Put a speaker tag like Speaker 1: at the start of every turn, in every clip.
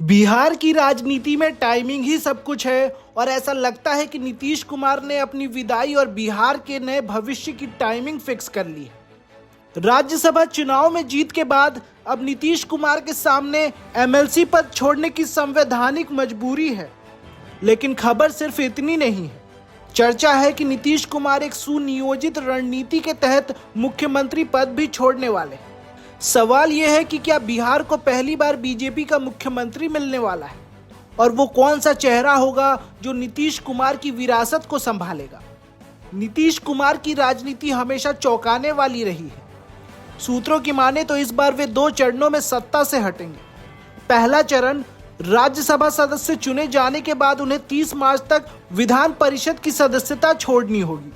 Speaker 1: बिहार की राजनीति में टाइमिंग ही सब कुछ है और ऐसा लगता है कि नीतीश कुमार ने अपनी विदाई और बिहार के नए भविष्य की टाइमिंग फिक्स कर ली है। राज्यसभा चुनाव में जीत के बाद अब नीतीश कुमार के सामने एमएलसी पद छोड़ने की संवैधानिक मजबूरी है। लेकिन खबर सिर्फ इतनी नहीं है। चर्चा है कि नीतीश कुमार एक सुनियोजित रणनीति के तहत मुख्यमंत्री पद भी छोड़ने वाले हैं। सवाल यह है कि क्या बिहार को पहली बार बीजेपी का मुख्यमंत्री मिलने वाला है और वो कौन सा चेहरा होगा जो नीतीश कुमार की विरासत को संभालेगा। नीतीश कुमार की राजनीति हमेशा चौंकाने वाली रही है। सूत्रों की माने तो इस बार वे 2 चरणों में सत्ता से हटेंगे। पहला चरण राज्यसभा सदस्य चुने जाने के बाद उन्हें 30 मार्च तक विधान परिषद की सदस्यता छोड़नी होगी।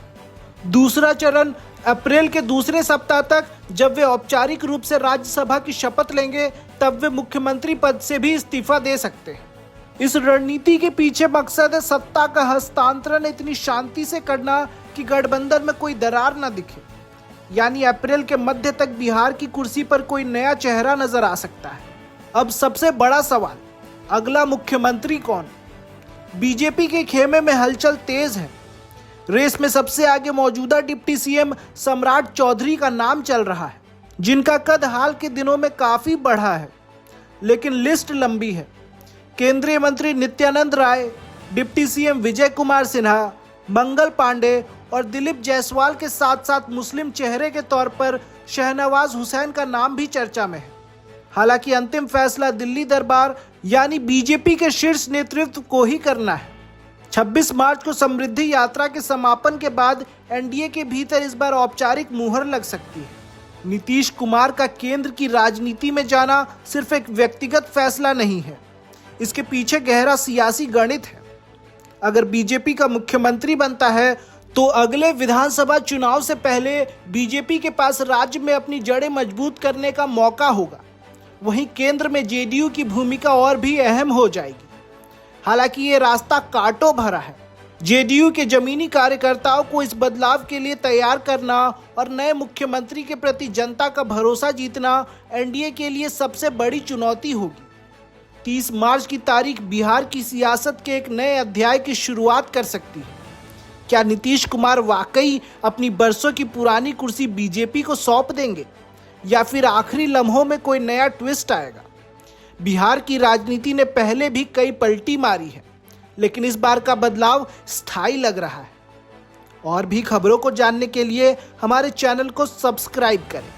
Speaker 1: दूसरा चरण अप्रैल के दूसरे सप्ताह तक, जब वे औपचारिक रूप से राज्यसभा की शपथ लेंगे, तब वे मुख्यमंत्री पद से भी इस्तीफा दे सकते हैं। इस रणनीति के पीछे मकसद है सत्ता का हस्तांतरण इतनी शांति से करना कि गठबंधन में कोई दरार न दिखे। यानी अप्रैल के मध्य तक बिहार की कुर्सी पर कोई नया चेहरा नजर आ सकता है। अब सबसे बड़ा सवाल, अगला मुख्यमंत्री कौन? बीजेपी के खेमे में हलचल तेज है। रेस में सबसे आगे मौजूदा डिप्टी सीएम सम्राट चौधरी का नाम चल रहा है, जिनका कद हाल के दिनों में काफी बढ़ा है। लेकिन लिस्ट लंबी है। केंद्रीय मंत्री नित्यानंद राय, डिप्टी सीएम विजय कुमार सिन्हा, मंगल पांडे और दिलीप जायसवाल के साथ साथ मुस्लिम चेहरे के तौर पर शहनवाज हुसैन का नाम भी चर्चा में है। हालांकि अंतिम फैसला दिल्ली दरबार यानी बीजेपी के शीर्ष नेतृत्व को ही करना है। 26 मार्च को समृद्धि यात्रा के समापन के बाद एनडीए के भीतर इस बार औपचारिक मुहर लग सकती है। नीतीश कुमार का केंद्र की राजनीति में जाना सिर्फ एक व्यक्तिगत फैसला नहीं है, इसके पीछे गहरा सियासी गणित है। अगर बीजेपी का मुख्यमंत्री बनता है तो अगले विधानसभा चुनाव से पहले बीजेपी के पास राज्य में अपनी जड़ें मजबूत करने का मौका होगा। वहीं केंद्र में जेडीयू की भूमिका और भी अहम हो जाएगी। हालांकि ये रास्ता कांटों भरा है। जेडीयू के जमीनी कार्यकर्ताओं को इस बदलाव के लिए तैयार करना और नए मुख्यमंत्री के प्रति जनता का भरोसा जीतना एनडीए के लिए सबसे बड़ी चुनौती होगी। 30 मार्च की तारीख बिहार की सियासत के एक नए अध्याय की शुरुआत कर सकती है। क्या नीतीश कुमार वाकई अपनी बरसों की पुरानी कुर्सी बीजेपी को सौंप देंगे या फिर आखिरी लम्हों में कोई नया ट्विस्ट आएगा? बिहार की राजनीति ने पहले भी कई पलटी मारी है, लेकिन इस बार का बदलाव स्थायी लग रहा है। और भी खबरों को जानने के लिए हमारे चैनल को सब्सक्राइब करें।